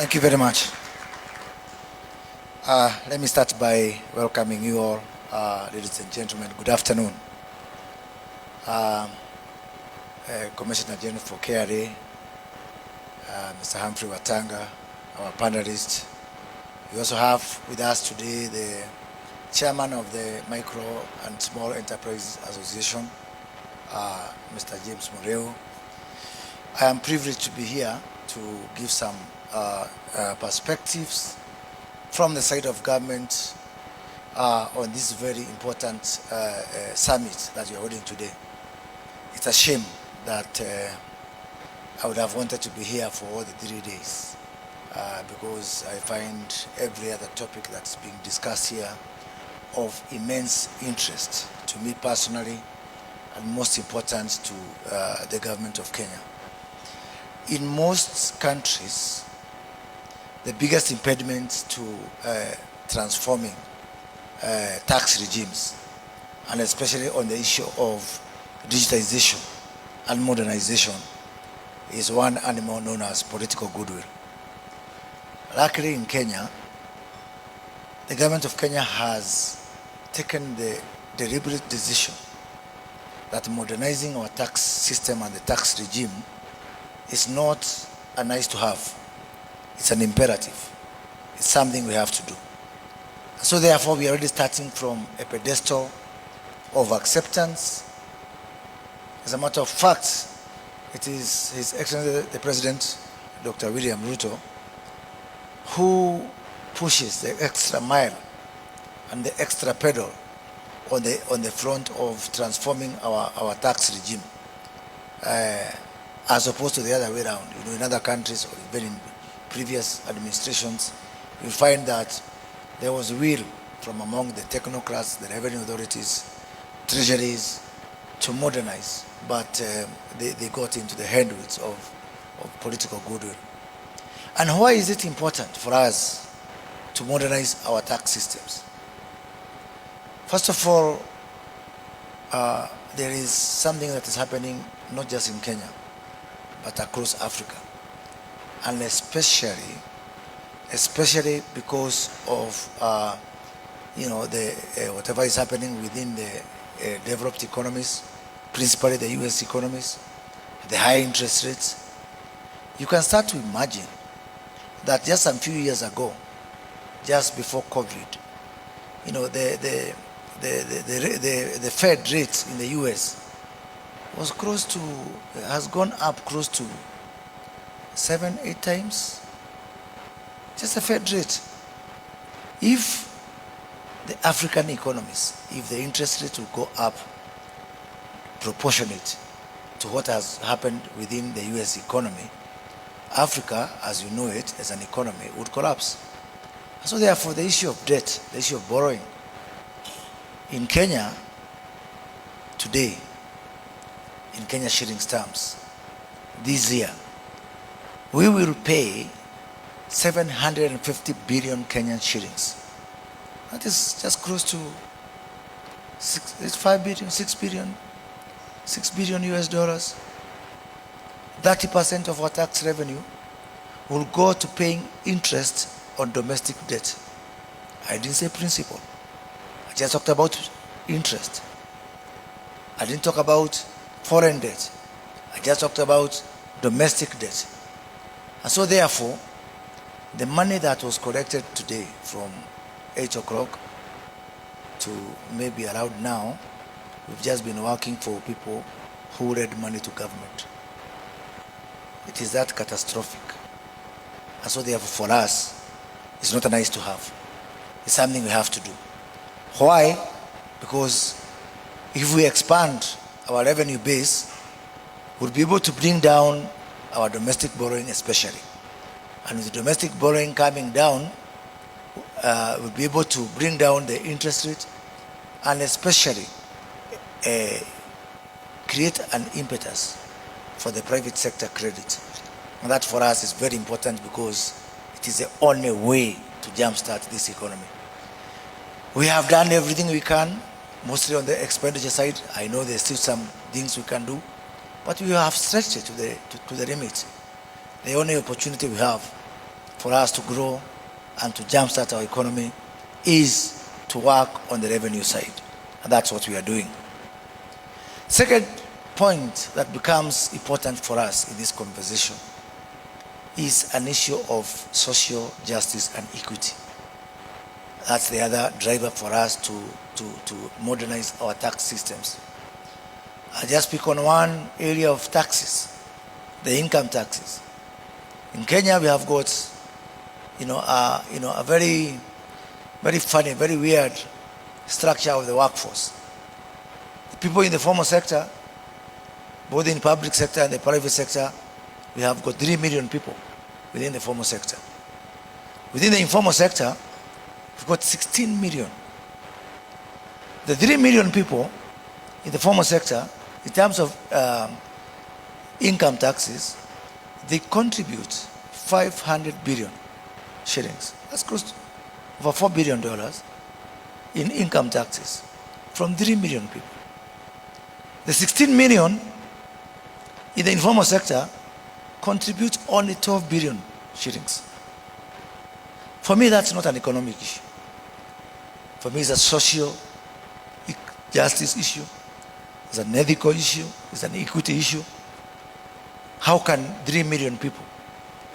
Thank you very much. Let me start by welcoming you all, ladies and gentlemen. Good afternoon. Commissioner General for KRA, Mr. Humphrey Watanga, our panelist. We also have with us today the chairman of the Micro and Small Enterprises Association, Mr. James Mureu. I am privileged to be here to give some perspectives from the side of government on this very important summit that we are holding today. It's a shame that I would have wanted to be here for all the 3 days because I find every other topic that's being discussed here of immense interest to me personally, and most important to the government of Kenya. In most countries, the biggest impediment to transforming tax regimes, and especially on the issue of digitization and modernization, is one animal known as political goodwill. Luckily in Kenya, the government of Kenya has taken the deliberate decision that modernizing our tax system and the tax regime is not a nice to have. It's an imperative. It's something we have to do. So therefore, we are already starting from a pedestal of acceptance. As a matter of fact, it is His Excellency the President, Dr. William Ruto, who pushes the extra mile and the extra pedal on the front of transforming our tax regime, as opposed to the other way around. You know, in other countries, or even in previous administrations, you find that there was will from among the technocrats, the revenue authorities, treasuries, to modernize, but they got into the handwoods of political goodwill. And why is it important for us to modernize our tax systems? First of all, there is something that is happening not just in Kenya, but across Africa, and especially because of whatever is happening within the developed economies, principally the US economies, the high interest rates. You can start to imagine that just a few years ago, just before COVID, you know, the Fed rate in the US was has gone up close to 7-8 times. Just the Fed rate. If the African economies, if the interest rate will go up proportionate to what has happened within the US economy, Africa, as you know it, as an economy, would collapse. So therefore, the issue of debt, the issue of borrowing, in Kenya today, in Kenya shillings terms, this year, we will pay 750 billion Kenyan shillings. That is just close to 6 billion US dollars. 30% of our tax revenue will go to paying interest on domestic debt. I didn't say principal. I just talked about interest. I didn't talk about foreign debt. I just talked about domestic debt. And so therefore, the money that was collected today from 8 o'clock to maybe around now, we've just been working for people who lend money to government. It is that catastrophic. And so therefore for us, it's not a nice to have. It's something we have to do. Why? Because if we expand our revenue base, we'll be able to bring down our domestic borrowing especially. And with the domestic borrowing coming down, we'll be able to bring down the interest rate and especially create an impetus for the private sector credit. And that for us is very important because it is the only way to jumpstart this economy. We have done everything we can, mostly on the expenditure side. I know there's still some things we can do, but we have stretched it to the limit. The only opportunity we have for us to grow and to jumpstart our economy is to work on the revenue side. And that's what we are doing. Second point that becomes important for us in this conversation is an issue of social justice and equity. That's the other driver for us to modernize our tax systems. I just pick on one area of taxes, the income taxes. In Kenya, we have got, a very, very funny, very weird structure of the workforce. The people in the formal sector, both in the public sector and the private sector, we have got 3 million people within the formal sector. Within the informal sector, we've got 16 million. The 3 million people in the formal sector, in terms of income taxes, they contribute 500 billion shillings. That's close to over $4 billion in income taxes from 3 million people. The 16 million in the informal sector contribute only 12 billion shillings. For me, that's not an economic issue. For me, it's a social justice issue. It's an ethical issue. It's an equity issue. How can 3 million people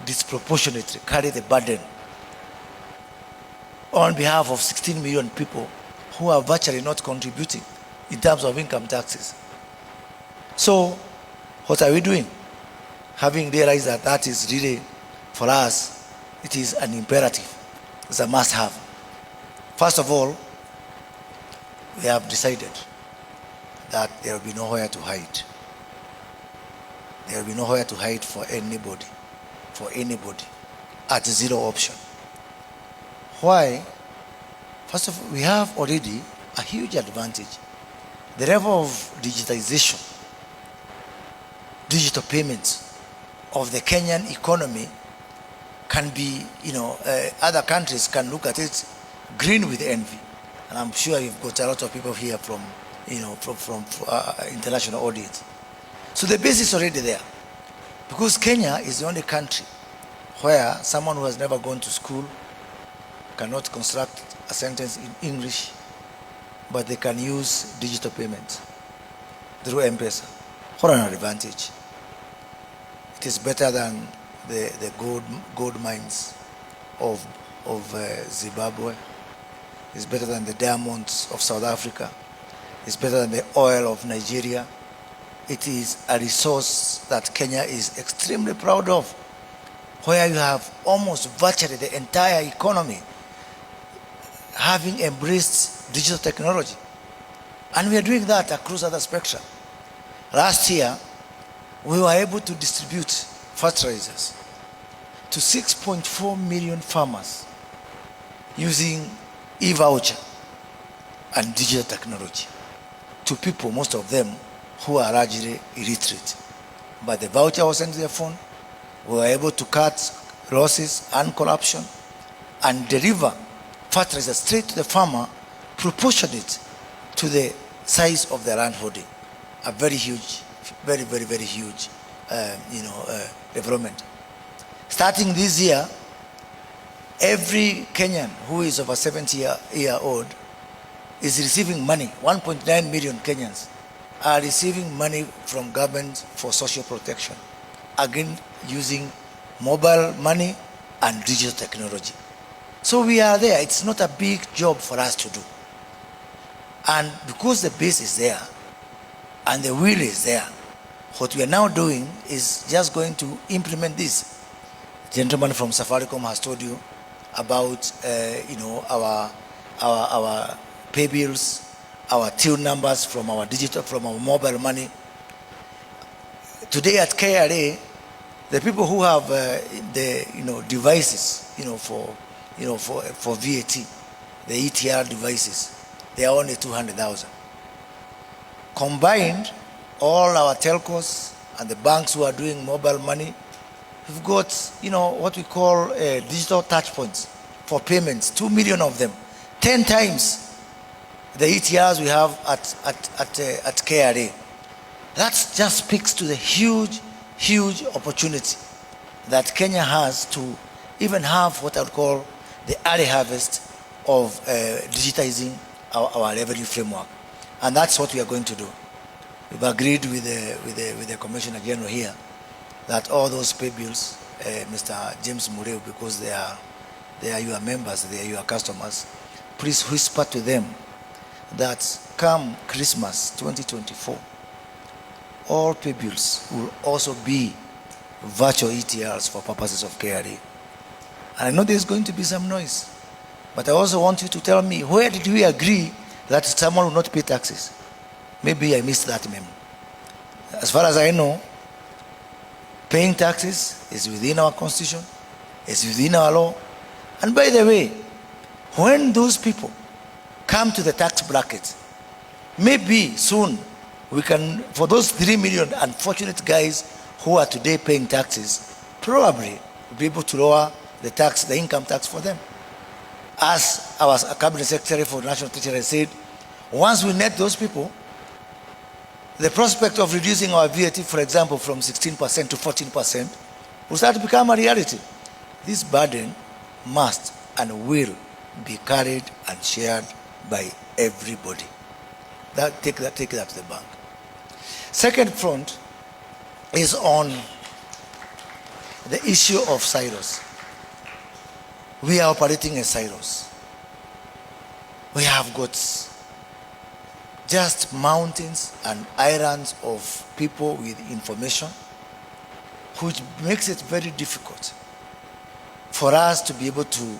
disproportionately carry the burden on behalf of 16 million people who are virtually not contributing in terms of income taxes? So, what are we doing? Having realized that that is really, for us, it is an imperative. It's a must-have. First of all, we have decided that there will be nowhere to hide. There will be nowhere to hide for anybody, at zero option. Why? First of all, we have already a huge advantage. The level of digitization, digital payments of the Kenyan economy can be, other countries can look at it green with envy. And I'm sure you've got a lot of people here from international audience. So the base is already there. Because Kenya is the only country where someone who has never gone to school cannot construct a sentence in English, but they can use digital payments through Mpesa. What an advantage. It is better than the gold mines of Zimbabwe. It's better than the diamonds of South Africa. It's better than the oil of Nigeria. It is a resource that Kenya is extremely proud of, where you have almost virtually the entire economy having embraced digital technology. And we are doing that across other spectrum. Last year, we were able to distribute fertilizers to 6.4 million farmers using e-voucher and digital technology, to people, most of them, who are largely illiterate. But the voucher was sent to their phone. We were able to cut losses and corruption and deliver fertilizer straight to the farmer, proportionate to the size of the land holding. A very huge, very, very, very huge, development. Starting this year, every Kenyan who is over 70 year old is receiving money. 1.9 million Kenyans are receiving money from government for social protection, again using mobile money and digital technology. So we are there. It's not a big job for us to do. And because the base is there and the will is there, what we are now doing is just going to implement this. The gentleman from Safaricom has told you about our Paybills, our Till numbers from our digital, from our mobile money. Today at KRA, the people who have the devices for VAT, the ETR devices, they are only 200,000. Combined, all our telcos and the banks who are doing mobile money, we've got what we call digital touch points for payments, 2 million of them, 10 times the ETRs we have at KRA. That just speaks to the huge opportunity that Kenya has to even have what I would call the early harvest of digitizing our revenue framework. And that's what we are going to do. We've agreed with the Commissioner General here that all those pay bills, Mr. James Mureu, because they are your members, they are your customers, please whisper to them that come Christmas 2024, all pay bills will also be virtual ETRs for purposes of KRA. And I know there's going to be some noise, but I also want you to tell me, where did we agree that someone will not pay taxes? Maybe I missed that memo. As far as I know, paying taxes is within our constitution, is within our law. And by the way, when those people come to the tax bracket, maybe soon we can, for those 3 million unfortunate guys who are today paying taxes, probably we'll be able to lower the tax, the income tax for them. As our Cabinet Secretary for National Treasury said, once we net those people, the prospect of reducing our VAT, for example, from 16% to 14% will start to become a reality. This burden must and will be carried and shared by everybody. Take that to the bank. Second front is on the issue of silos. We are operating as silos. We have got just mountains and islands of people with information, which makes it very difficult for us to be able to